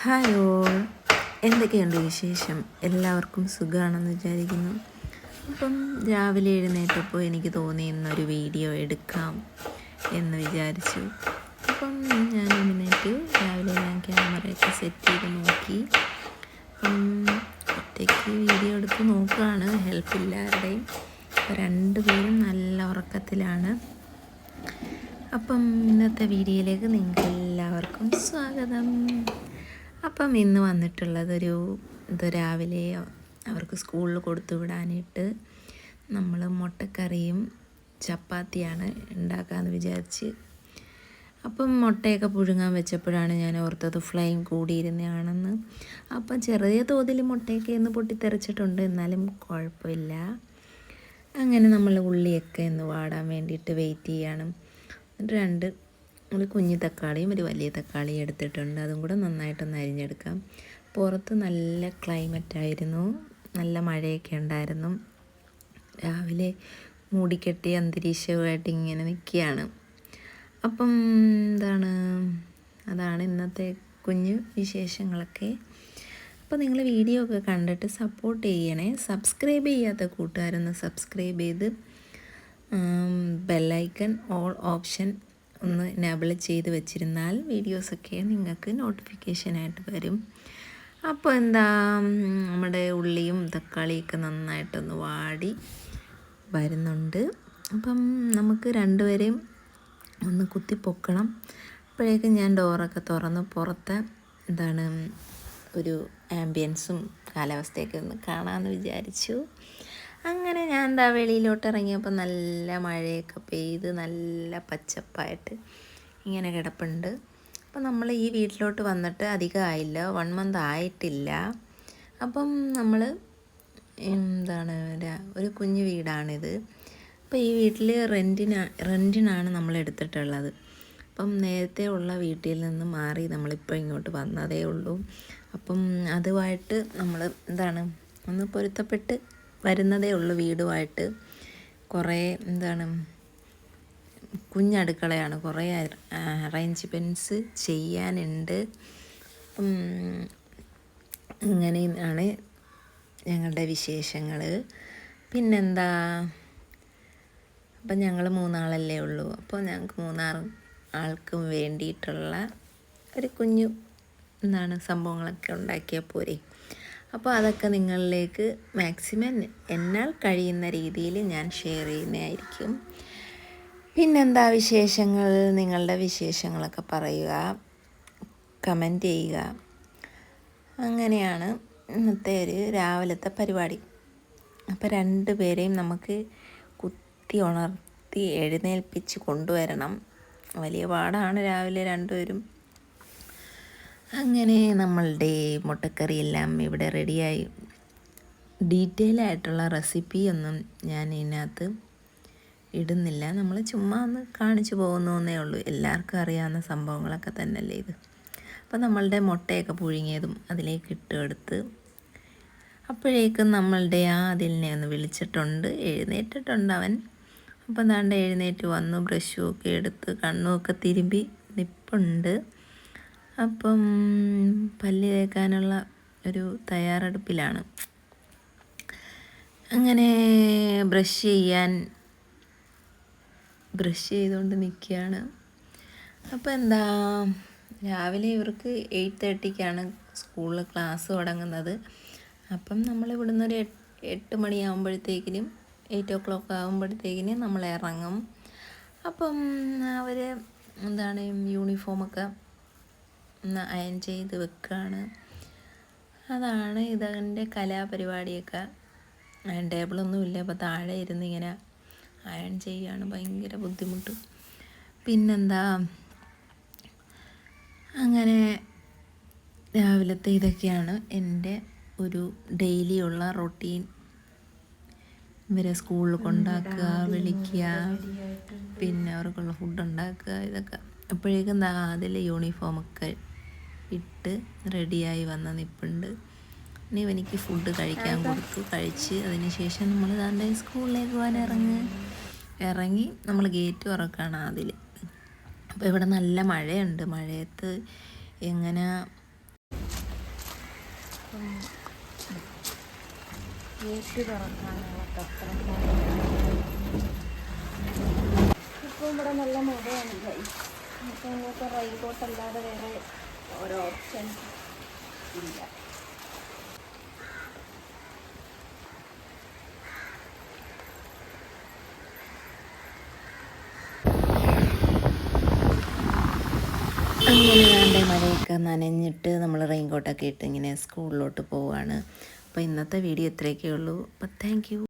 Hi all, എന്തൊക്കെയുണ്ട് വിശേഷം? എല്ലാവർക്കും സുഖമാണെന്ന് വിചാരിക്കുന്നു. അപ്പം രാവിലെ എഴുന്നേറ്റപ്പോൾ എനിക്ക് തോന്നി ഇന്നൊരു വീഡിയോ എടുക്കാം എന്ന് വിചാരിച്ചു. അപ്പം ഞാൻ എഴുന്നേറ്റ് രാവിലെ ഞാൻ ക്യാമറയൊക്കെ സെറ്റ് ചെയ്ത് നോക്കി. അപ്പം ഒറ്റയ്ക്ക് വീഡിയോ എടുത്ത് നോക്കുകയാണ്, ഹെൽപ്പില്ലാരുടെയും. അപ്പോൾ രണ്ടുപേരും നല്ല ഉറക്കത്തിലാണ്. അപ്പം ഇന്നത്തെ വീഡിയോയിലേക്ക് നിങ്ങൾക്ക് എല്ലാവർക്കും സ്വാഗതം. അപ്പം ഇന്ന് വന്നിട്ടുള്ളത് രാവിലെ അവർക്ക് സ്കൂളിൽ കൊടുത്തു വിടാനായിട്ട് നമ്മൾ മുട്ടക്കറിയും ചപ്പാത്തിയാണ് ഉണ്ടാക്കാമെന്ന് വിചാരിച്ച്. അപ്പം മുട്ടയൊക്കെ പുഴുങ്ങാൻ വെച്ചപ്പോഴാണ് ഞാൻ ഓർത്തത് ഫ്ലെയിം കൂടിയിരുന്നതാണെന്ന്. അപ്പം ചെറിയ തോതിൽ മുട്ടയൊക്കെ ഒന്ന് പൊട്ടിത്തെറിച്ചിട്ടുണ്ട്, എന്നാലും കുഴപ്പമില്ല. അങ്ങനെ നമ്മൾ ഉള്ളിയൊക്കെ ഒന്ന് വാടാൻ വേണ്ടിയിട്ട് വെയിറ്റ് ചെയ്യണം. എന്നിട്ട് ഒരു കുഞ്ഞു തക്കാളിയും ഒരു വലിയ തക്കാളിയും എടുത്തിട്ടുണ്ട്. അതും കൂടെ നന്നായിട്ടൊന്ന് അരിഞ്ഞെടുക്കാം. പുറത്ത് നല്ല ക്ലൈമറ്റായിരുന്നു, നല്ല മഴയൊക്കെ ഉണ്ടായിരുന്നു. രാവിലെ മൂടിക്കെട്ടിയ അന്തരീക്ഷമായിട്ട് ഇങ്ങനെ നിൽക്കുകയാണ്. അപ്പം അതാണ് ഇന്നത്തെ കുഞ്ഞു വിശേഷങ്ങളൊക്കെ. അപ്പോൾ നിങ്ങൾ വീഡിയോ ഒക്കെ കണ്ടിട്ട് സപ്പോർട്ട് ചെയ്യണേ. സബ്സ്ക്രൈബ് ചെയ്യാത്ത കൂട്ടുകാരൊന്ന് സബ്സ്ക്രൈബ് ചെയ്ത് ബെല്ലൈക്കൺ ഓൾ ഓപ്ഷൻ ഒന്ന് എനേബിൾ ചെയ്ത് വെച്ചിരുന്നാൽ വീഡിയോസൊക്കെ നിങ്ങൾക്ക് നോട്ടിഫിക്കേഷനായിട്ട് വരും. അപ്പോൾ നമ്മുടെ ഉള്ളിയും തക്കാളിയൊക്കെ നന്നായിട്ടൊന്ന് വാടി വരുന്നുണ്ട്. അപ്പം നമുക്ക് രണ്ടുപേരെയും ഒന്ന് കുത്തി പൊക്കണം. അപ്പോഴേക്കും ഞാൻ ഡോറൊക്കെ തുറന്ന് പുറത്തെ ഒരു ആംബിയൻസും കാലാവസ്ഥയൊക്കെ ഒന്ന് കാണാമെന്ന് വിചാരിച്ചു. അങ്ങനെ ഞാൻ വെളിയിലോട്ട് ഇറങ്ങിയപ്പോൾ നല്ല മഴയൊക്കെ പെയ്ത് നല്ല പച്ചപ്പായിട്ട് ഇങ്ങനെ കിടപ്പുണ്ട്. അപ്പം നമ്മൾ ഈ വീട്ടിലോട്ട് വന്നിട്ട് അധികം ആയില്ല, 1 month ആയിട്ടില്ല. അപ്പം നമ്മൾ ഒരു കുഞ്ഞു വീടാണിത്. അപ്പോൾ ഈ വീട്ടിൽ റെൻറ്റിനാണ് നമ്മൾ എടുത്തിട്ടുള്ളത്. അപ്പം നേരത്തെ ഉള്ള വീട്ടിൽ നിന്ന് മാറി നമ്മളിപ്പോൾ ഇങ്ങോട്ട് വന്നതേ ഉള്ളൂ. അപ്പം അതുമായിട്ട് നമ്മൾ ഒന്ന് പൊരുത്തപ്പെട്ട് വരുന്നതേ ഉള്ളൂ വീടുമായിട്ട്. കുറേ കുഞ്ഞടുക്കളയാണ്, കുറേ അറേഞ്ച്മെൻറ്റ്സ് ചെയ്യാനുണ്ട്. ഇങ്ങനെയാണ് ഞങ്ങളുടെ വിശേഷങ്ങൾ. അപ്പം ഞങ്ങൾ 3 ആളല്ലേ ഉള്ളൂ. അപ്പോൾ ഞങ്ങൾക്ക് 3 ആൾക്കും വേണ്ടിയിട്ടുള്ള ഒരു കുഞ്ഞു സംഭവങ്ങളൊക്കെ ഉണ്ടാക്കിയാൽ പോരെ. അപ്പോൾ അതൊക്കെ നിങ്ങളിലേക്ക് മാക്സിമം എന്നാൽ കഴിയുന്ന രീതിയിൽ ഞാൻ ഷെയർ ചെയ്യുന്നതായിരിക്കും. വിശേഷങ്ങൾ, നിങ്ങളുടെ വിശേഷങ്ങളൊക്കെ പറയുക, കമൻറ്റ് ചെയ്യുക. അങ്ങനെയാണ് ഇന്നത്തെ ഒരു രാവിലത്തെ പരിപാടി. അപ്പോൾ രണ്ടുപേരെയും നമുക്ക് കുത്തി ഉണർത്തി എഴുന്നേൽപ്പിച്ച് കൊണ്ടുവരണം. വലിയ പാടാണ് രാവിലെ രണ്ടുപേരും. അങ്ങനെ നമ്മളുടെ മുട്ടക്കറി എല്ലാം ഇവിടെ റെഡിയായി. ഡീറ്റെയിൽ ആയിട്ടുള്ള റെസിപ്പിയൊന്നും ഞാൻ ഇതിനകത്ത് ഇടുന്നില്ല, നമ്മൾ ചുമ്മാ ഒന്ന് കാണിച്ചു പോകുന്നേ ഉള്ളൂ. എല്ലാവർക്കും അറിയാവുന്ന സംഭവങ്ങളൊക്കെ തന്നെയല്ലേ ഇത്. അപ്പോൾ നമ്മളുടെ മുട്ടയൊക്കെ പുഴുങ്ങിയതും അതിലേക്ക് ഇട്ടെടുത്ത് അപ്പോഴേക്കും നമ്മളുടെ അതിലിനെ ഒന്ന് വിളിച്ചിട്ടുണ്ട്, എഴുന്നേറ്റിട്ടുണ്ട് അവൻ. അപ്പം എഴുന്നേറ്റ് വന്നു, ബ്രഷും ഒക്കെ എടുത്ത് കണ്ണുമൊക്കെ തിരുമ്പി നിൽപ്പുണ്ട്. അപ്പം പല്ല് തേക്കാനുള്ള ഒരു തയ്യാറെടുപ്പിലാണ്. അങ്ങനെ ബ്രഷ് ചെയ്തുകൊണ്ട് നിൽക്കുകയാണ്. അപ്പോൾ രാവിലെ ഇവർക്ക് 8:30 സ്കൂളിൽ ക്ലാസ് തുടങ്ങുന്നത്. അപ്പം നമ്മളിവിടുന്ന് ഒരു 8 മണിയാകുമ്പോഴത്തേക്കിനും 8 o'clock ആകുമ്പോഴത്തേക്കിനും നമ്മൾ ഇറങ്ങും. അപ്പം അവർ യൂണിഫോമൊക്കെ ഒന്ന് അയൺ ചെയ്ത് വെക്കുകയാണ്. അതാണ് ഇതിൻ്റെ കലാപരിപാടിയൊക്കെ. അയൺ ടേബിളൊന്നുമില്ല, അപ്പോൾ താഴെ ഇരുന്ന് ഇങ്ങനെ അയൺ ചെയ്യുകയാണ്, ഭയങ്കര ബുദ്ധിമുട്ട്. അങ്ങനെ രാവിലത്തെ ഇതൊക്കെയാണ് എൻ്റെ ഒരു ഡെയിലി ഉള്ള റൊട്ടീൻ. ഇവരെ സ്കൂളിൽ കൊണ്ടാക്കുക, വിളിക്കുക, പിന്നെ അവർക്കുള്ള ഫുഡ് ഉണ്ടാക്കുക, ഇതൊക്കെ. അപ്പോഴേക്കും അതിൽ യൂണിഫോമൊക്കെ ഇട്ട് റെഡിയായി വന്ന നിൽപ്പുണ്ട്. ഇനി എനിക്ക് ഫുഡ് കഴിക്കാൻ കൊടുത്തു, കഴിച്ച് അതിന് ശേഷം നമ്മൾ സ്കൂളിലേക്ക് പോകാൻ ഇറങ്ങി നമ്മൾ ഗേറ്റ് തുറക്കുകയാണ് അതിൽ. അപ്പോൾ ഇവിടെ നല്ല മഴയുണ്ട്. മഴയത്ത് എങ്ങനെ ഗേറ്റ് തുറക്കാനുള്ള തത്രം. ഇപ്പോൾ ഇവിടെ നല്ല മഴയാണ് ഗൈസ്. നമുക്ക് അങ്ങോട്ട് റെയിൻകോട്ട് അല്ലാതെ വേറെ ഓരോ ഓപ്ഷൻ ഇല്ല. അങ്ങനെ വേണ്ട മഴയൊക്കെ നനഞ്ഞിട്ട് നമ്മൾ റെയിൻകോട്ടൊക്കെ ഇട്ട് ഇങ്ങനെ സ്കൂളിലോട്ട് പോവുകയാണ്. അപ്പോൾ ഇന്നത്തെ വീഡിയോ ഇത്രയൊക്കെ ഉള്ളൂ. അപ്പോൾ താങ്ക് യു.